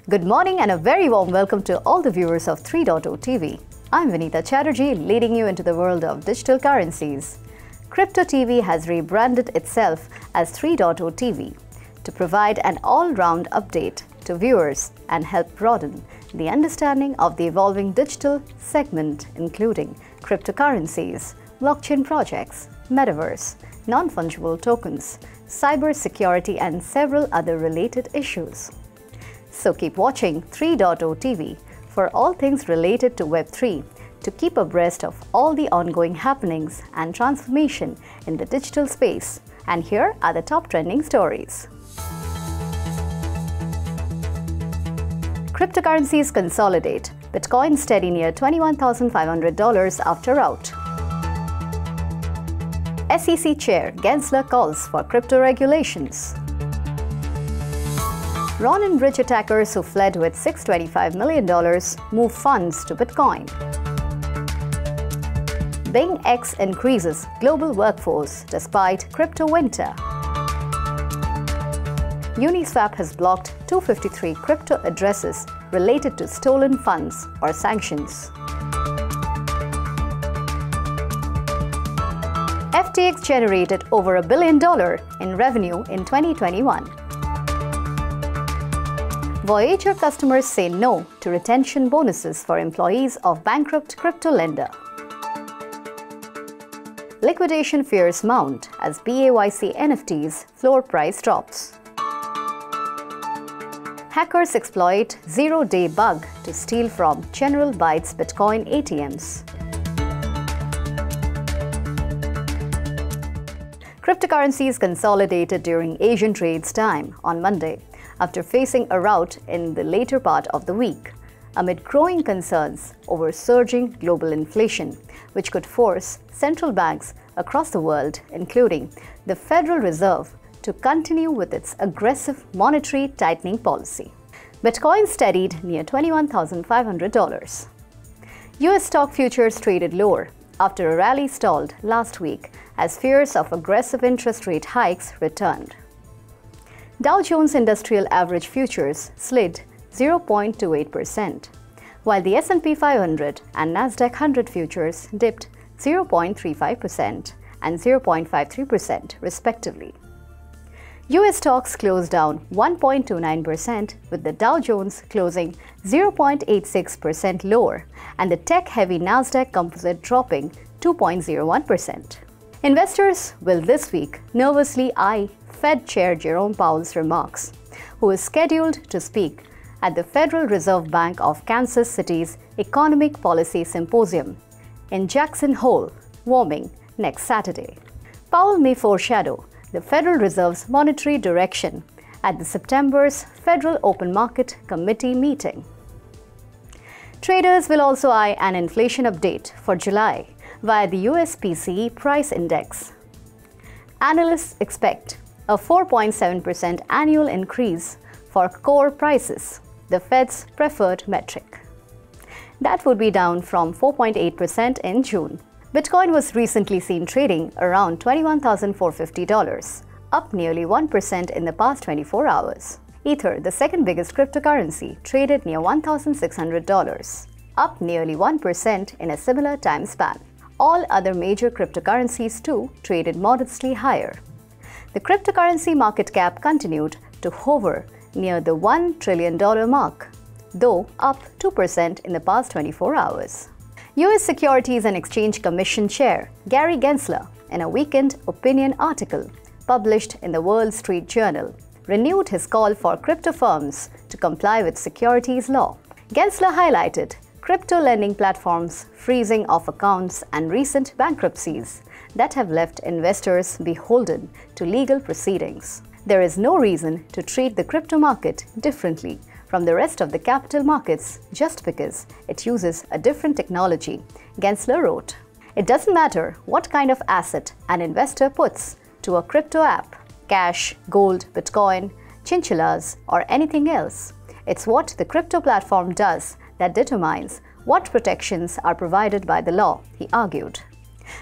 Good morning and a very warm welcome to all the viewers of 3.0 TV. I'm Vinita Chatterjee, leading you into the world of digital currencies. Crypto TV has rebranded itself as 3.0 TV to provide an all-round update to viewers and help broaden the understanding of the evolving digital segment, including cryptocurrencies, blockchain projects, Metaverse, non-fungible tokens, cybersecurity and several other related issues. So keep watching 3.0 TV for all things related to Web3 to keep abreast of all the ongoing happenings and transformation in the digital space. And here are the top trending stories. Cryptocurrencies consolidate. Bitcoin steady near $21,500 after Rout. SEC Chair Gensler calls for crypto regulations. Ronin bridge attackers who fled with $625 million move funds to Bitcoin. BingX increases global workforce despite crypto winter. Uniswap has blocked 253 crypto addresses related to stolen funds or sanctions. FTX generated over $1 billion in revenue in 2021. Voyager customers say no to retention bonuses for employees of Bankrupt crypto lender. Liquidation fears mount as BAYC NFTs floor price drops. Hackers exploit zero-day bug to steal from General Bytes Bitcoin ATMs. Cryptocurrencies consolidated during Asian trades time on Monday, after facing a rout in the later part of the week, amid growing concerns over surging global inflation, which could force central banks across the world, including the Federal Reserve, to continue with its aggressive monetary tightening policy. Bitcoin steadied near $21,500. US stock futures traded lower after a rally stalled last week as fears of aggressive interest rate hikes returned. Dow Jones Industrial Average futures slid 0.28%, while the S&P 500 and Nasdaq 100 futures dipped 0.35% and 0.53% respectively. US stocks closed down 1.29%, with the Dow Jones closing 0.86% lower and the tech-heavy Nasdaq Composite dropping 2.01%. Investors will this week nervously eye Fed Chair Jerome Powell's remarks, who is scheduled to speak at the Federal Reserve Bank of Kansas City's Economic Policy Symposium in Jackson Hole, Wyoming, next Saturday. Powell may foreshadow the Federal Reserve's monetary direction at the September's Federal Open Market Committee meeting. Traders will also eye an inflation update for July via the US PCE price index. Analysts expect a 4.7% annual increase for core prices, the Fed's preferred metric. That would be down from 4.8% in June. Bitcoin was recently seen trading around $21,450, up nearly 1% in the past 24 hours. Ether, the second biggest cryptocurrency, traded near $1,600, up nearly 1% in a similar time span. All other major cryptocurrencies too traded modestly higher. The cryptocurrency market cap continued to hover near the $1 trillion mark, though up 2% in the past 24 hours. US Securities and Exchange Commission Chair Gary Gensler, in a weekend opinion article published in the Wall Street Journal, renewed his call for crypto firms to comply with securities law. Gensler highlighted crypto lending platforms freezing of accounts and recent bankruptcies that have left investors beholden to legal proceedings. There is no reason to treat the crypto market differently from the rest of the capital markets just because it uses a different technology, Gensler wrote. It doesn't matter what kind of asset an investor puts to a crypto app, cash, gold, Bitcoin, chinchillas, or anything else. It's what the crypto platform does that determines what protections are provided by the law, he argued.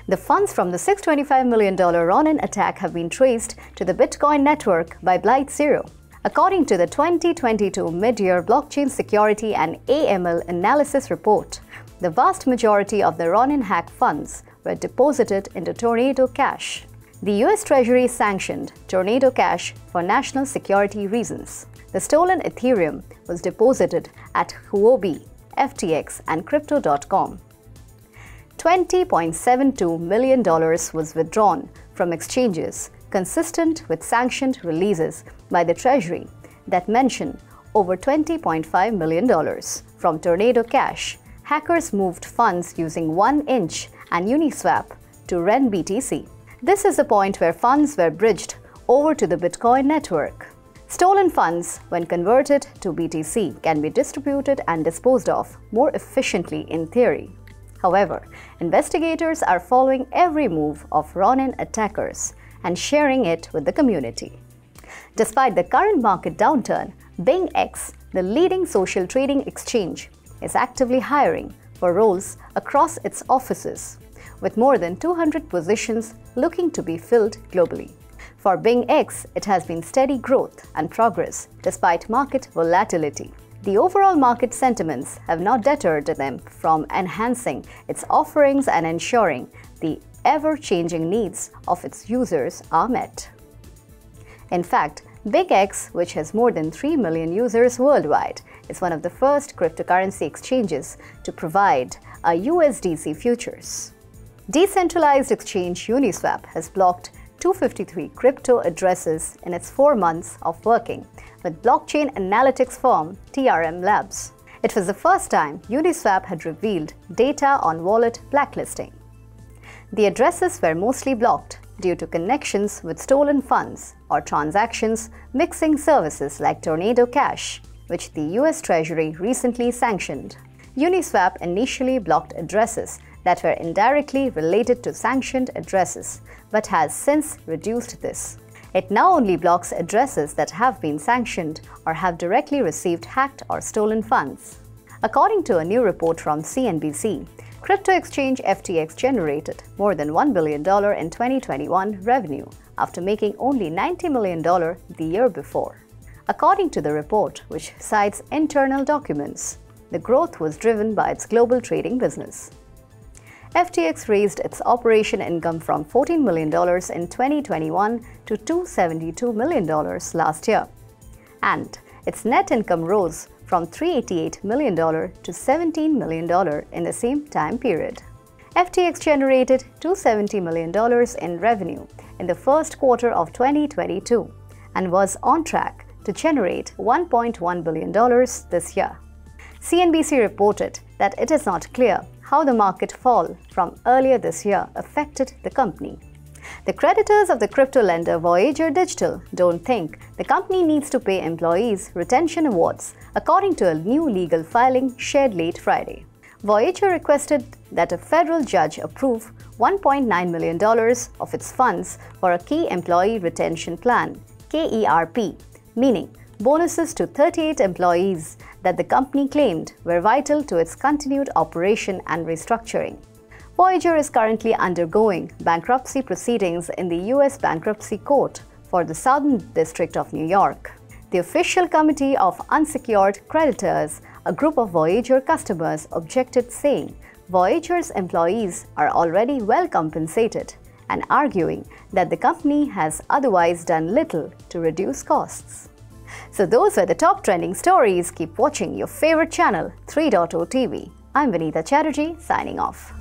The funds from the $625 million Ronin attack have been traced to the Bitcoin network by Byte Zero, According to the 2022 Mid-Year Blockchain Security and AML Analysis Report, the vast majority of the Ronin hack funds were deposited into Tornado Cash. The US Treasury sanctioned Tornado Cash for national security reasons. The stolen Ethereum was deposited at Huobi, FTX, and Crypto.com. $20.72 million was withdrawn from exchanges consistent with sanctioned releases by the Treasury that mention over $20.5 million from Tornado Cash. Hackers moved funds using 1inch and Uniswap to RenBTC. This is the point where funds were bridged over to the Bitcoin network. Stolen funds, when converted to BTC, can be distributed and disposed of more efficiently in theory. However, investigators are following every move of Ronin attackers and sharing it with the community. Despite the current market downturn, BingX, the leading social trading exchange, is actively hiring for roles across its offices, with more than 200 positions looking to be filled globally. For BingX, it has been steady growth and progress despite market volatility. The overall market sentiments have not deterred them from enhancing its offerings and ensuring the ever-changing needs of its users are met. In fact, BingX, which has more than 3 million users worldwide, is one of the first cryptocurrency exchanges to provide a USDC futures. Decentralized exchange Uniswap has blocked 253 crypto addresses in its 4 months of working with blockchain analytics firm TRM Labs. It was the first time Uniswap had revealed data on wallet blacklisting. The addresses were mostly blocked due to connections with stolen funds or transactions mixing services like Tornado Cash, which the US Treasury recently sanctioned. Uniswap initially blocked addresses that were indirectly related to sanctioned addresses, but has since reduced this. It now only blocks addresses that have been sanctioned or have directly received hacked or stolen funds. According to a new report from CNBC, crypto exchange FTX generated more than $1 billion in 2021 revenue after making only $90 million the year before. According to the report, which cites internal documents, the growth was driven by its global trading business. FTX raised its operation income from $14 million in 2021 to $272 million last year, and its net income rose from $388 million to $17 million in the same time period. FTX generated $270 million in revenue in the first quarter of 2022 and was on track to generate $1.1 billion this year. CNBC reported that it is not clear how the market fall from earlier this year affected the company. The creditors of the crypto lender Voyager Digital don't think the company needs to pay employees retention awards, according to a new legal filing shared late Friday. Voyager requested that a federal judge approve $1.9 million of its funds for a key employee retention plan, KERP, meaning bonuses to 38 employees that the company claimed were vital to its continued operation and restructuring. Voyager is currently undergoing bankruptcy proceedings in the U.S. Bankruptcy Court for the Southern District of New York. The Official Committee of Unsecured Creditors, a group of Voyager customers, objected, saying Voyager's employees are already well compensated and arguing that the company has otherwise done little to reduce costs. So those were the top trending stories. Keep watching your favorite channel, 3.0 TV. I'm Vinita Chatterjee, signing off.